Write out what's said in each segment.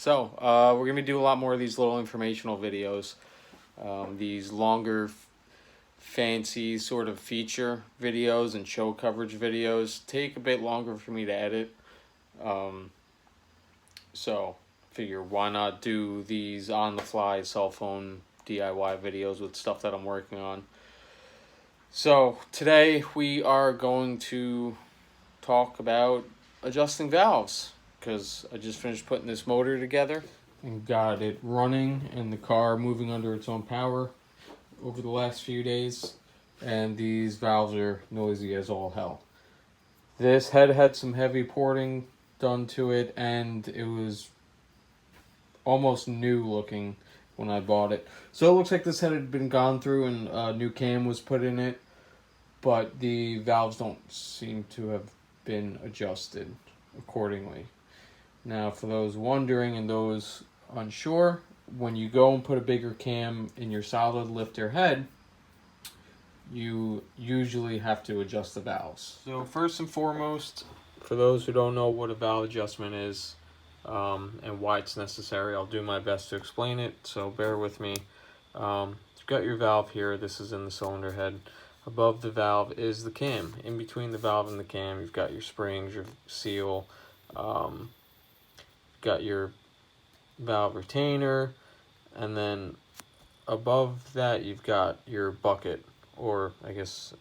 So, we're going to do a lot more of these little informational videos. These longer, fancy sort of feature videos and show coverage videos take a bit longer for me to edit. So, figure why not do these on-the-fly cell phone DIY videos with stuff that I'm working on. So, today we are going to talk about adjusting valves, because I just finished putting this motor together and got it running and the car moving under its own power over the last few days, and these valves are noisy as all hell. This head had some heavy porting done to it, and it was almost new looking when I bought it. So it looks like this head had been gone through and a new cam was put in it, but the valves don't seem to have been adjusted accordingly. Now, for those wondering and those unsure, when you go and put a bigger cam in your solid lifter head, you usually have to adjust the valves. So first and foremost, for those who don't know what a valve adjustment is and why it's necessary, I'll do my best to explain it, so bear with me. You've got your valve here. This is in the cylinder head. Above the valve is the cam. In between the valve and the cam, you've got your springs, your seal, got your valve retainer, and then above that you've got your bucket, or I guess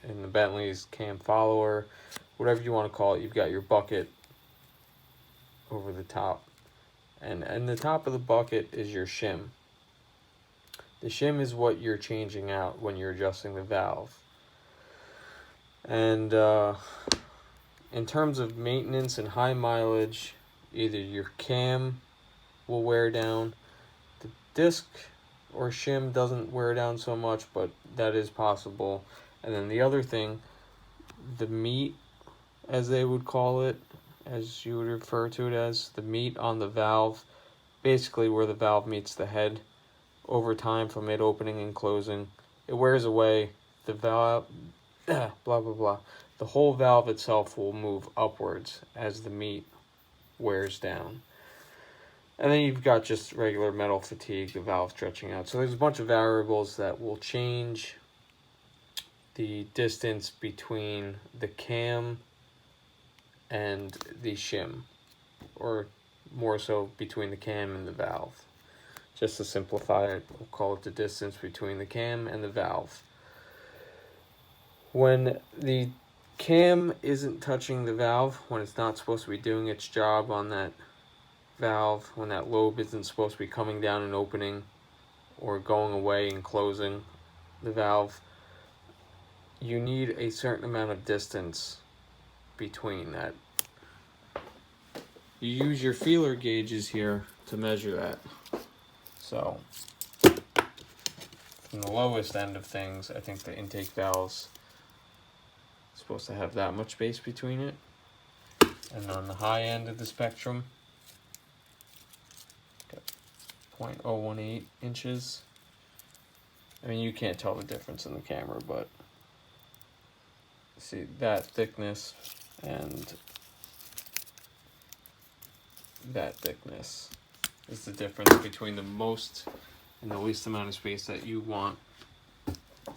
in the Bentley's cam follower, whatever you want to call it. You've got your bucket over the top, and the top of the bucket is your shim. The shim is what you're changing out when you're adjusting the valve. And in terms of maintenance and high mileage, either your cam will wear down, the disc or shim doesn't wear down so much, but that is possible. And then the other thing, the meat, as they would call it, as you would refer to it as, the meat on the valve, basically where the valve meets the head, over time from it opening and closing, it wears away. The valve, blah, blah, blah. The whole valve itself will move upwards as the meat wears down. And then you've got just regular metal fatigue, the valve stretching out. So there's a bunch of variables that will change the distance between the cam and the shim, or more so between the cam and the valve. Just to simplify it, we'll call it the distance between the cam and the valve. When the cam isn't touching the valve, when it's not supposed to be doing its job on that valve, when that lobe isn't supposed to be coming down and opening or going away and closing the valve, you need a certain amount of distance between that. You use your feeler gauges here to measure that. So, from the lowest end of things, I think the intake valve's supposed to have that much space between it. And on the high end of the spectrum, got 0.018 inches. I mean, you can't tell the difference in the camera, but see that thickness and that thickness is the difference between the most and the least amount of space that you want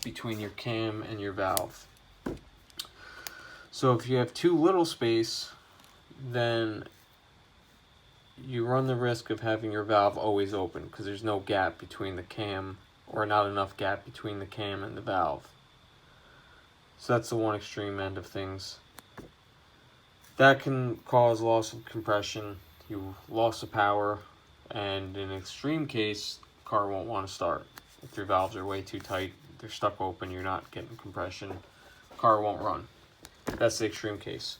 between your cam and your valve. So if you have too little space, then you run the risk of having your valve always open, because there's no gap between the cam, or not enough gap between the cam and the valve. So that's the one extreme end of things. That can cause loss of compression, you loss of power, and in an extreme case, the car won't want to start. If your valves are way too tight, they're stuck open, you're not getting compression, car won't run. That's the extreme case.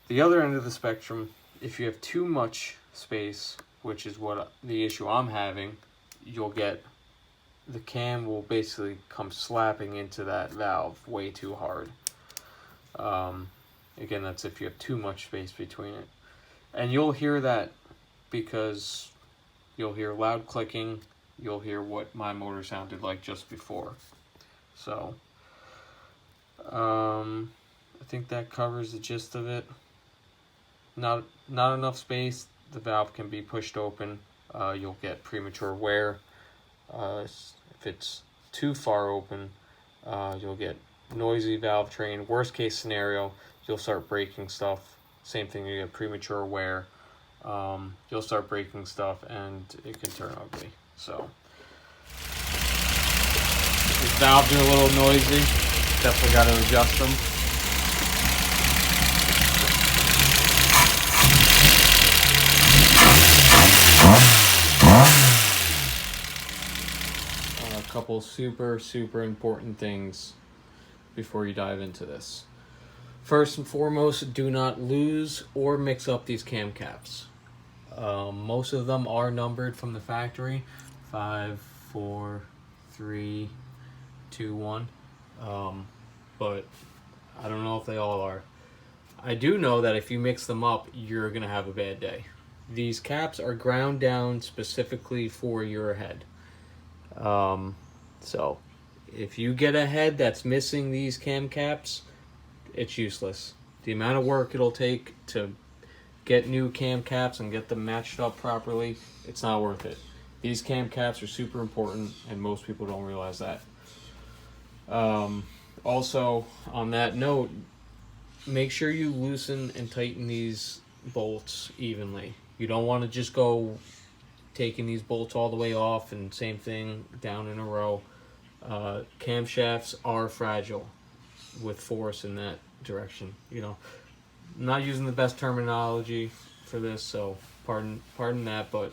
The other end of the spectrum, if you have too much space, which is what the issue I'm having, you'll get the cam will basically come slapping into that valve way too hard. Again, that's if you have too much space between it. And you'll hear that because you'll hear loud clicking, you'll hear what my motor sounded like just before. So, I think that covers the gist of it. Not enough space, the valve can be pushed open, you'll get premature wear. If it's too far open, you'll get noisy valve train. Worst case scenario, you'll start breaking stuff. Same thing, you get premature wear. You'll start breaking stuff and it can turn ugly. So these valves are a little noisy. Definitely got to adjust them. A couple super important things before you dive into this. First and foremost, do not lose or mix up these cam caps. Most of them are numbered from the factory, 5, 4, 3, 2, 1. But I don't know if they all are. I do know that if you mix them up, you're gonna have a bad day. These caps are ground down specifically for your head. So if you get a head that's missing these cam caps, it's useless. The amount of work it'll take to get new cam caps and get them matched up properly, it's not worth it. These cam caps are super important and most people don't realize that. Also, on that note, make sure you loosen and tighten these bolts evenly. You don't want to just go taking these bolts all the way off and same thing down in a row. Camshafts are fragile with force in that direction. You know, I'm not using the best terminology for this, so pardon that, but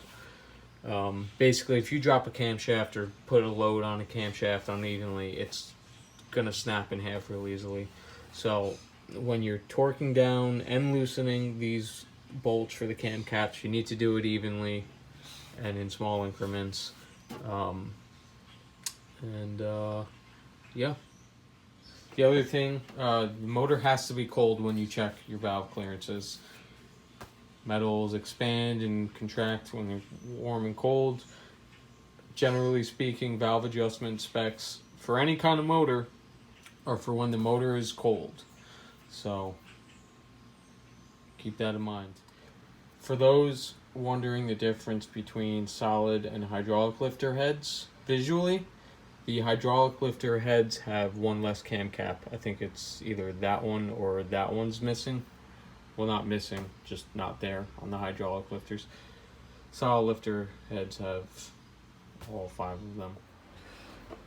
basically if you drop a camshaft or put a load on a camshaft unevenly, it's gonna snap in half real easily. So when you're torquing down and loosening these bolts for the cam caps, you need to do it evenly and in small increments. Yeah. The other thing, the motor has to be cold when you check your valve clearances. Metals expand and contract when they're warm and cold. Generally speaking, valve adjustment specs for any kind of motor are for when the motor is cold. So keep that in mind. For those wondering the difference between solid and hydraulic lifter heads, visually, the hydraulic lifter heads have one less cam cap. I think it's either that one or that one's missing. Well, not missing, just not there on the hydraulic lifters. Solid lifter heads have all 5 of them.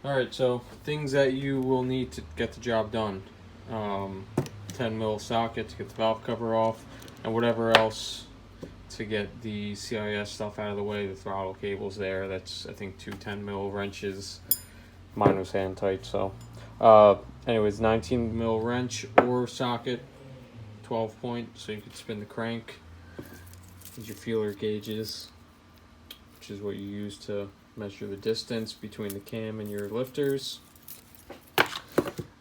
Alright, so things that you will need to get the job done. 10 mil socket to get the valve cover off, and whatever else to get the CIS stuff out of the way. The throttle cable's there. That's, I think, 2 10 mil wrenches. Mine was hand tight, so. Anyways, 19 mil wrench or socket, 12 point, so you can spin the crank. These are your feeler gauges, which is what you use to measure the distance between the cam and your lifters.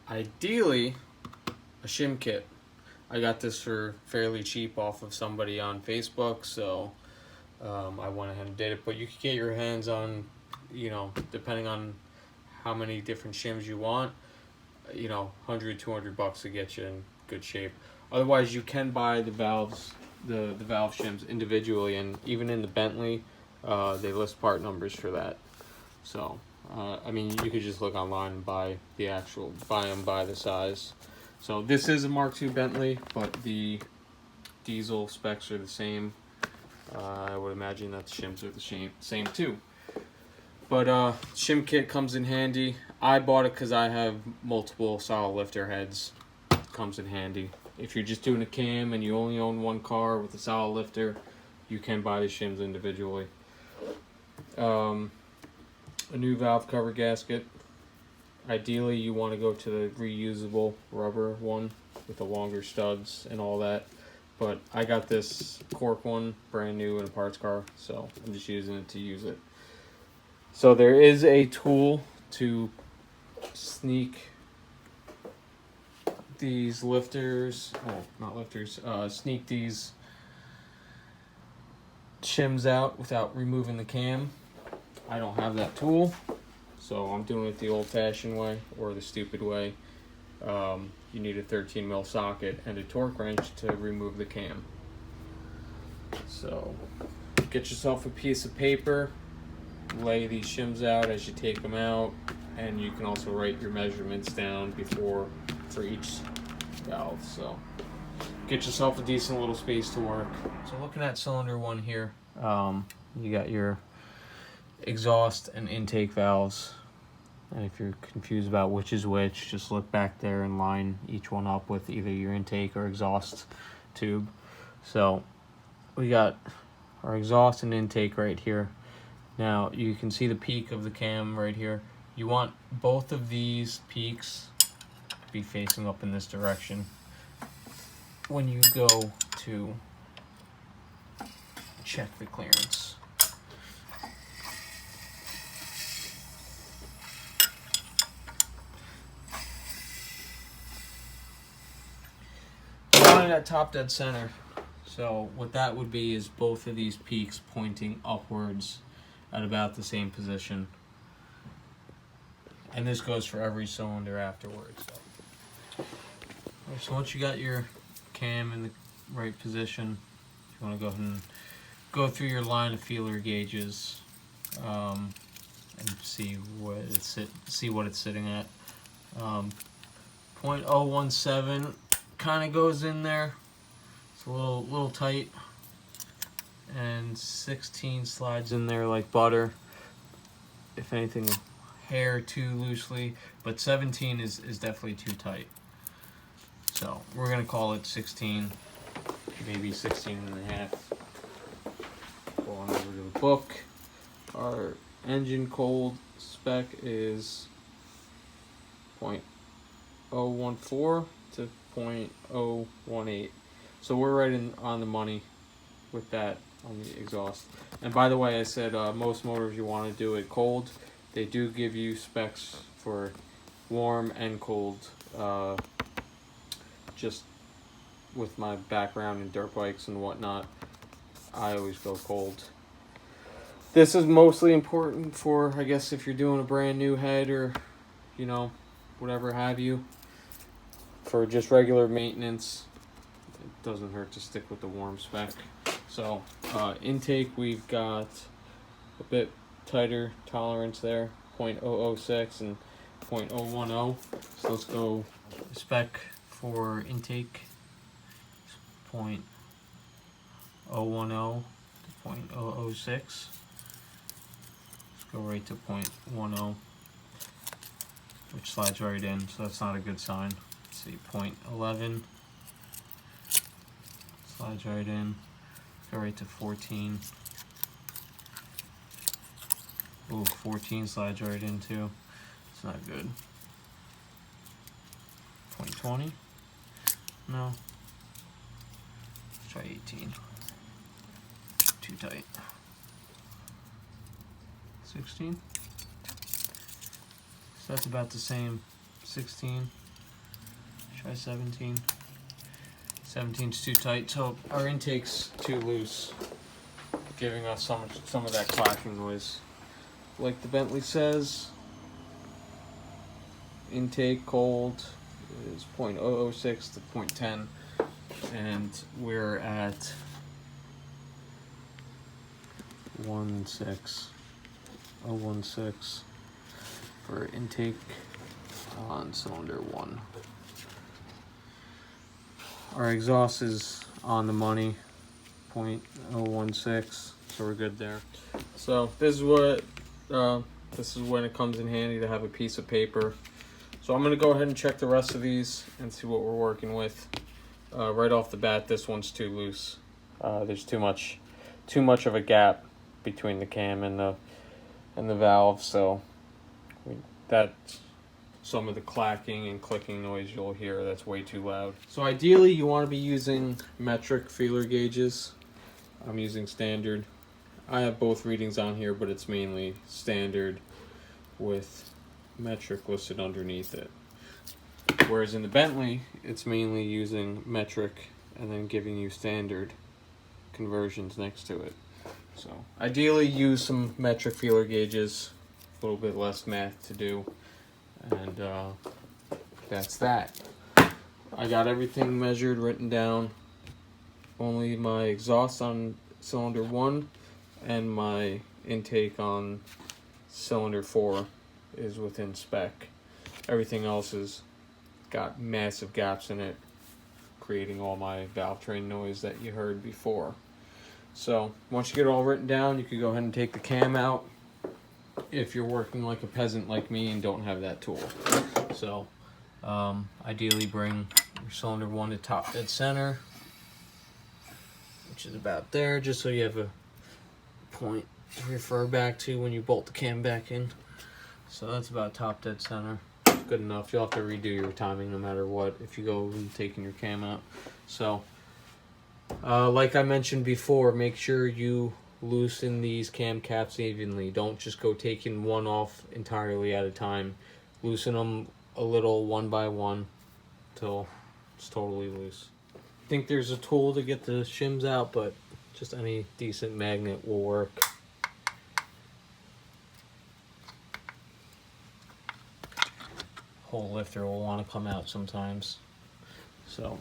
Ideally, a shim kit. I got this for fairly cheap off of somebody on Facebook, so I went ahead and did it. But you can get your hands on, you know, depending on how many different shims you want, you know, $100-200 to get you in good shape. Otherwise, you can buy the valves, the valve shims individually, and even in the Bentley, they list part numbers for that. So, I mean, you could just look online and buy them by the size. So this is a Mark II Bentley, but the diesel specs are the same. I would imagine that the shims are the same too. But shim kit comes in handy. I bought it because I have multiple solid lifter heads. It comes in handy. If you're just doing a cam and you only own one car with a solid lifter, you can buy the shims individually. A new valve cover gasket. Ideally, you want to go to the reusable rubber one with the longer studs and all that. But I got this cork one, brand new in a parts car, so I'm just using it to use it. So there is a tool to sneak these lifters, sneak these shims out without removing the cam. I don't have that tool, so I'm doing it the old-fashioned way, or the stupid way. You need a 13 mil socket and a torque wrench to remove the cam. So get yourself a piece of paper, lay these shims out as you take them out, and you can also write your measurements down for each valve. So get yourself a decent little space to work. So looking at cylinder 1 here, you got your exhaust and intake valves. And if you're confused about which is which, just look back there and line each one up with either your intake or exhaust tube. So we got our exhaust and intake right here. Now you can see the peak of the cam right here. You want both of these peaks to be facing up in this direction when you go to check the clearance. At top dead center. So what that would be is both of these peaks pointing upwards at about the same position, and this goes for every cylinder afterwards. So once you got your cam in the right position, you want to go ahead and go through your line of feeler gauges and see what it's sitting at. 0.017 kind of goes in there. It's a little tight, and 16 slides in there like butter. If anything, a hair too loosely, but 17 is definitely too tight. So we're gonna call it 16, maybe 16 and a half. Go on over to the book. Our engine cold spec is 0.014 to 0.018. So we're right on the money with that on the exhaust. And by the way, I said most motors you want to do it cold. They do give you specs for warm and cold. Just with my background in dirt bikes and whatnot, I always go cold. This is mostly important for, I guess, if you're doing a brand new head or, you know, whatever have you. For just regular maintenance, it doesn't hurt to stick with the warm spec. So intake, we've got a bit tighter tolerance there, 0.006 and 0.010. So let's go spec for intake, 0.010 to 0.006. Let's go right to 0.10, which slides right in, so that's not a good sign. Let's see, 0.11 slides right in. Go right to 14. Ooh, 14 slides right in too. It's not good. 0.20? No. Let's try 18. Too tight. 16? So that's about the same. 16. Try 17. 17's too tight, so our intake's too loose, giving us some of that clacking noise. Like the Bentley says, intake cold is 0.006 to 0.10, and we're at 0.16 for intake on cylinder 1. Our exhaust is on the money, 0.016, so we're good there. So this is when it comes in handy to have a piece of paper. So I'm gonna go ahead and check the rest of these and see what we're working with. Right off the bat, this one's too loose. There's too much of a gap between the cam and the valve, so that's some of the clacking and clicking noise you'll hear. That's way too loud. So ideally you want to be using metric feeler gauges. I'm using standard. I have both readings on here, but it's mainly standard with metric listed underneath it. Whereas in the Bentley, it's mainly using metric and then giving you standard conversions next to it. So ideally use some metric feeler gauges, a little bit less math to do. And that's that. I got everything measured, written down. Only my exhaust on cylinder 1, and my intake on cylinder 4 is within spec. Everything else has got massive gaps in it, creating all my valve train noise that you heard before. So once you get it all written down, you can go ahead and take the cam out if you're working like a peasant like me and don't have that tool. So ideally bring your cylinder 1 to top dead center, which is about there, just so you have a point to refer back to when you bolt the cam back in. So that's about top dead center. It's good enough. You'll have to redo your timing no matter what if you go and taking your cam out. So like I mentioned before, make sure you loosen these cam caps evenly. Don't just go taking one off entirely at a time. Loosen them a little one by one till it's totally loose. I think there's a tool to get the shims out, but just any decent magnet will work. Whole lifter will want to come out sometimes. So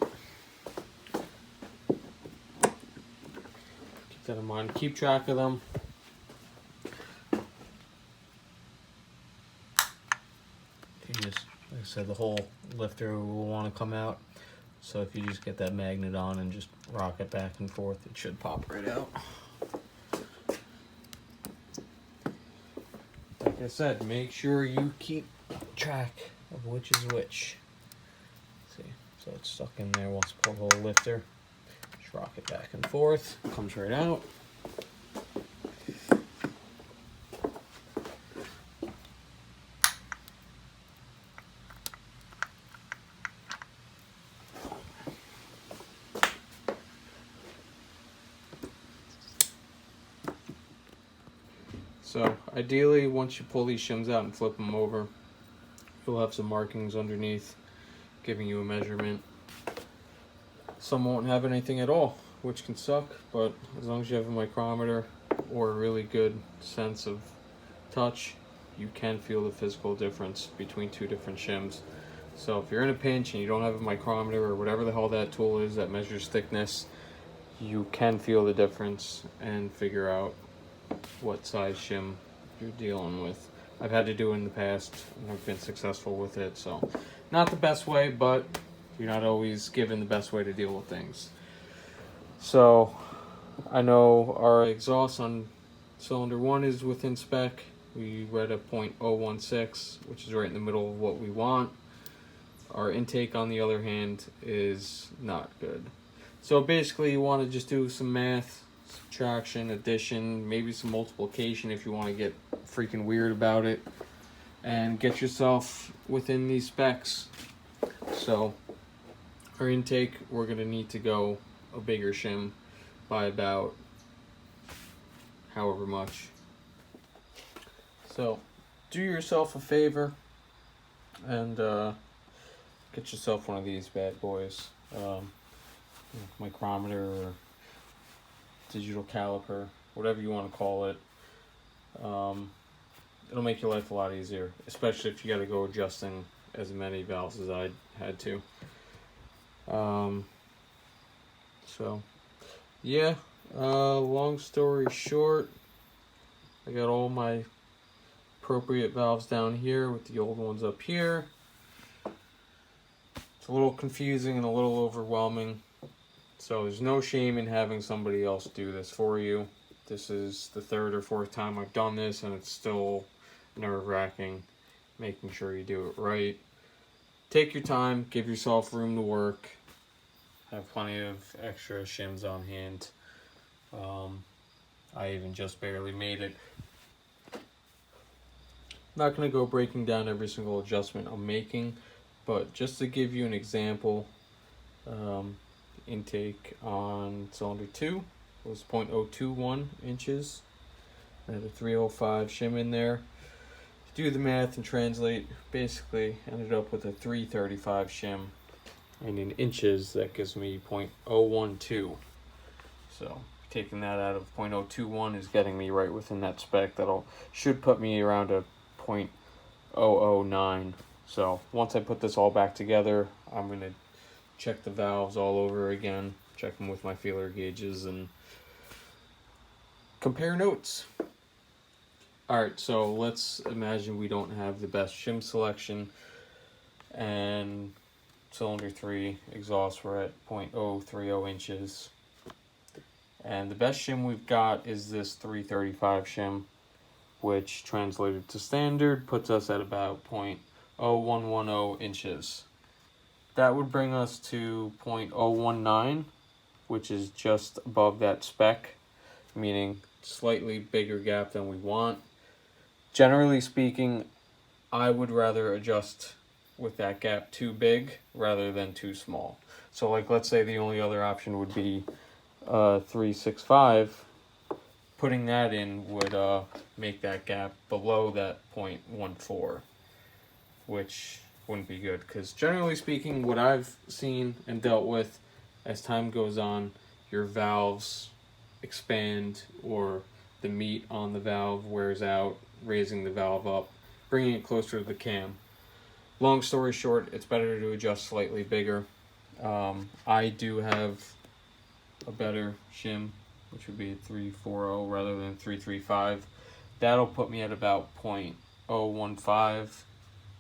keep that in mind. Keep track of them. You just, like I said, the whole lifter will want to come out. So if you just get that magnet on and just rock it back and forth, it should pop right out. Like I said, make sure you keep track of which is which. See, so it's stuck in there. We'll pull the whole lifter. Just rock it back and forth. Comes right out. So ideally, once you pull these shims out and flip them over, you'll have some markings underneath giving you a measurement. Some won't have anything at all, which can suck, but as long as you have a micrometer or a really good sense of touch, you can feel the physical difference between two different shims. So if you're in a pinch and you don't have a micrometer or whatever the hell that tool is that measures thickness, you can feel the difference and figure out what size shim you're dealing with. I've had to do it in the past and I've been successful with it. So not the best way, but you're not always given the best way to deal with things. So I know our exhaust on cylinder 1 is within spec. We read a .016, which is right in the middle of what we want. Our intake, on the other hand, is not good. So basically you want to just do some math, subtraction, addition, maybe some multiplication if you want to get freaking weird about it, and get yourself within these specs. So our intake, we're going to need to go a bigger shim by about however much. So do yourself a favor and get yourself one of these bad boys, micrometer or digital caliper, whatever you want to call it. It'll make your life a lot easier, especially if you got to go adjusting as many valves as I had to. So yeah, long story short, I got all my appropriate valves down here with the old ones up here. It's a little confusing and a little overwhelming. So there's no shame in having somebody else do this for you. This is the 3rd or 4th time I've done this, and it's still nerve-wracking making sure you do it right. Take your time, give yourself room to work. Have plenty of extra shims on hand. I even just barely made it. Not going to go breaking down every single adjustment I'm making, but just to give you an example, intake on cylinder 2 was 0.021 inches. I had a 305 shim in there. To do the math and translate, basically ended up with a 335 shim, and in inches that gives me 0.012. So taking that out of 0.021 is getting me right within that spec. Should put me around a 0.009. So once I put this all back together, I'm going to check the valves all over again, check them with my feeler gauges, and compare notes. Alright, so let's imagine we don't have the best shim selection, and cylinder 3 exhaust we're at 0.030 inches. And the best shim we've got is this 335 shim, which translated to standard puts us at about 0.0110 inches. That would bring us to 0.019, which is just above that spec, meaning slightly bigger gap than we want. Generally speaking, I would rather adjust with that gap too big rather than too small. So like, let's say the only other option would be 365. Putting that in would make that gap below that 0.14, which wouldn't be good, because generally speaking, what I've seen and dealt with, as time goes on, your valves expand or the meat on the valve wears out, raising the valve up, bringing it closer to the cam. Long story short, it's better to adjust slightly bigger. I do have a better shim, which would be a 340 rather than 335. That'll put me at about 0.015.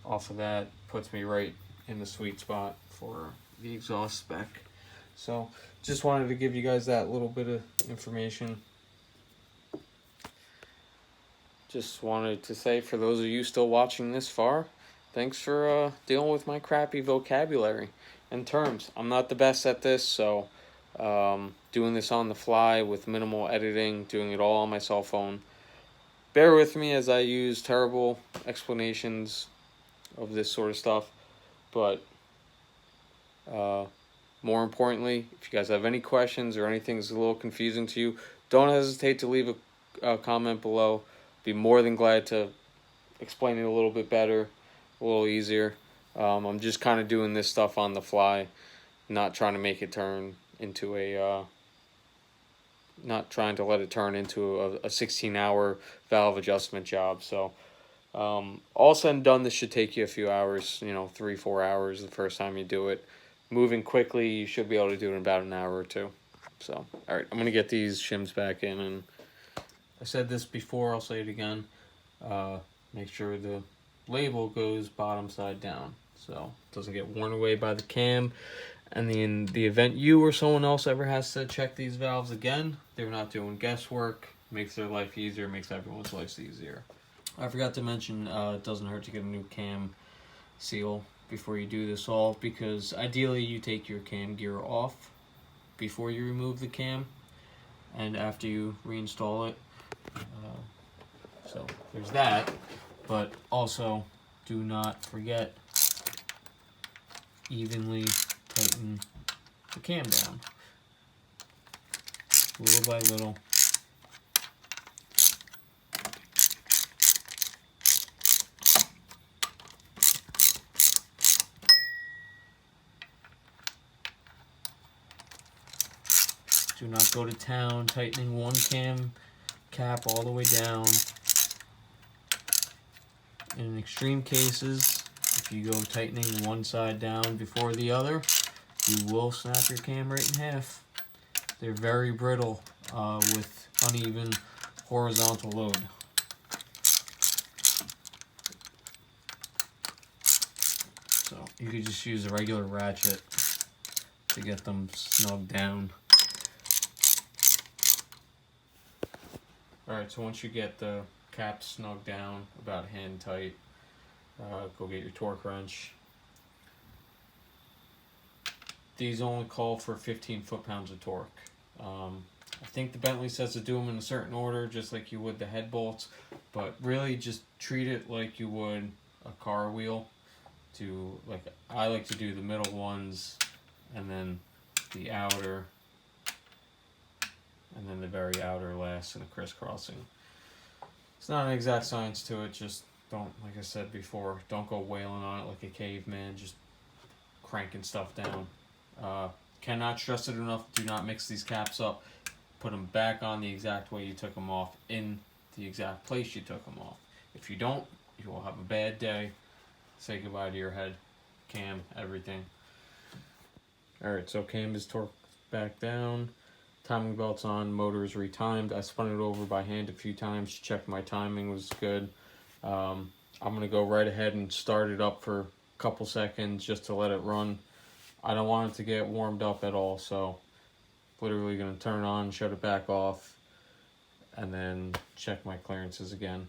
Off of that puts me right in the sweet spot for the exhaust spec. So just wanted to give you guys that little bit of information. Just wanted to say, for those of you still watching this far, thanks for dealing with my crappy vocabulary and terms. I'm not the best at this, so doing this on the fly with minimal editing, doing it all on my cell phone. Bear with me as I use terrible explanations of this sort of stuff, but more importantly, if you guys have any questions or anything's a little confusing to you, don't hesitate to leave a comment below. Be more than glad to explain it a little bit better, a little easier. I'm just kind of doing this stuff on the fly, not trying to make it turn into not trying to let it turn into a 16-hour valve adjustment job. So all said and done, this should take you a few hours, 3-4 hours the first time you do it. Moving quickly, you should be able to do it in about an hour or two. So, all right, I'm going to get these shims back in, and I said this before, I'll say it again. Make sure the label goes bottom side down, so it doesn't get worn away by the cam. And in the event you or someone else ever has to check these valves again, they're not doing guesswork. Makes their life easier, makes everyone's life easier. I forgot to mention, it doesn't hurt to get a new cam seal before you do this all, because ideally you take your cam gear off before you remove the cam and after you reinstall it. So there's that, but also do not forget, evenly tighten the cam down, little by little. Do not go to town tightening one cam cap all the way down. In extreme cases, if you go tightening one side down before the other, you will snap your cam right in half. They're very brittle with uneven horizontal load. So you could just use a regular ratchet to get them snug down. Alright, so once you get the cap snug down, about hand tight, go get your torque wrench. These only call for 15 foot-pounds of torque. I think the Bentley says to do them in a certain order, just like you would the head bolts, but really just treat it like you would a car wheel. I like to do the middle ones, and then the outer, and then the very outer last in a crisscrossing. It's not an exact science to it, just don't, like I said before, don't go wailing on it like a caveman, just cranking stuff down. Cannot stress it enough, do not mix these caps up. Put them back on the exact way you took them off, in the exact place you took them off. If you don't, you will have a bad day. Say goodbye to your head, cam, everything. Alright, so cam is torqued back down. timing belt's on, motor is retimed. I spun it over by hand a few times to check my timing was good. I'm going to go right ahead and start it up for a couple seconds just to let it run. I don't want it to get warmed up at all, so literally going to turn it on, shut it back off, and then check my clearances again.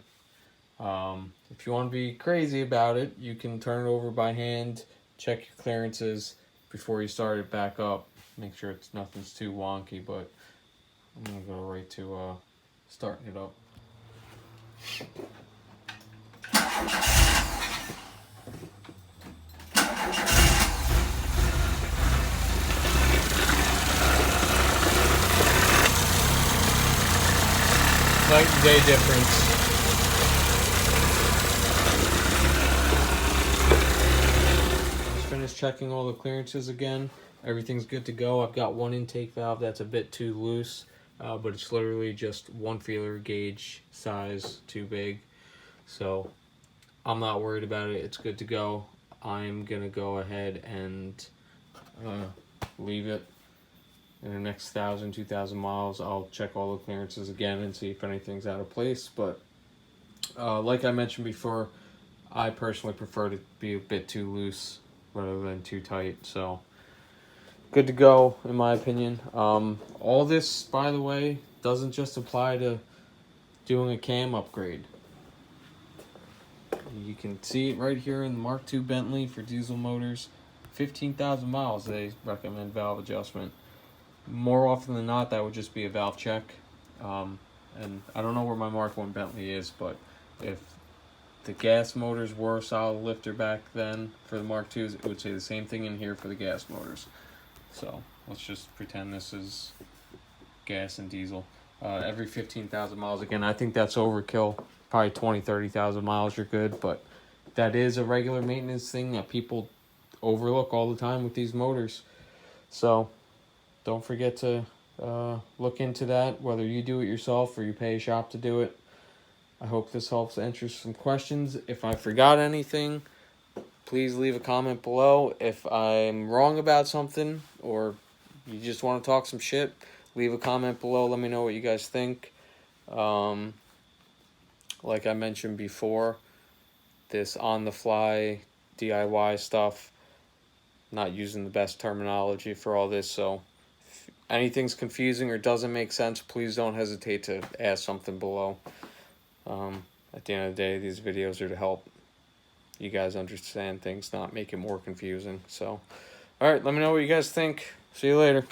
If you want to be crazy about it, you can turn it over by hand, check your clearances before you start it back up. Make sure nothing's too wonky, but I'm going to go right to starting it up. Night and day difference. Just finished checking all the clearances again. Everything's good to go. I've got one intake valve that's a bit too loose, but it's literally just one feeler gauge size too big. So I'm not worried about it. It's good to go. I'm going to go ahead and leave it. In the next 1,000, 2,000 miles, I'll check all the clearances again and see if anything's out of place. But like I mentioned before, I personally prefer to be a bit too loose rather than too tight. So good to go, in my opinion. All this, by the way, doesn't just apply to doing a cam upgrade. You can see it right here in the Mark II Bentley for diesel motors. 15,000 miles, they recommend valve adjustment. More often than not, that would just be a valve check. And I don't know where my Mark I Bentley is, but if the gas motors were solid lifter back then for the Mark IIs, it would say the same thing in here for the gas motors. So let's just pretend this is gas and diesel. Every 15,000 miles, again, I think that's overkill. Probably 20, 30,000 miles, you're good. But that is a regular maintenance thing that people overlook all the time with these motors. So don't forget to look into that, whether you do it yourself or you pay a shop to do it. I hope this helps answer some questions. If I forgot anything, please leave a comment below. If I'm wrong about something or you just want to talk some shit, leave a comment below. Let me know what you guys think. Like I mentioned before, this on-the-fly DIY stuff, not using the best terminology for all this, so if anything's confusing or doesn't make sense, please don't hesitate to ask something below. At the end of the day, these videos are to help you guys understand things, not make it more confusing. So, alright, let me know what you guys think. See you later.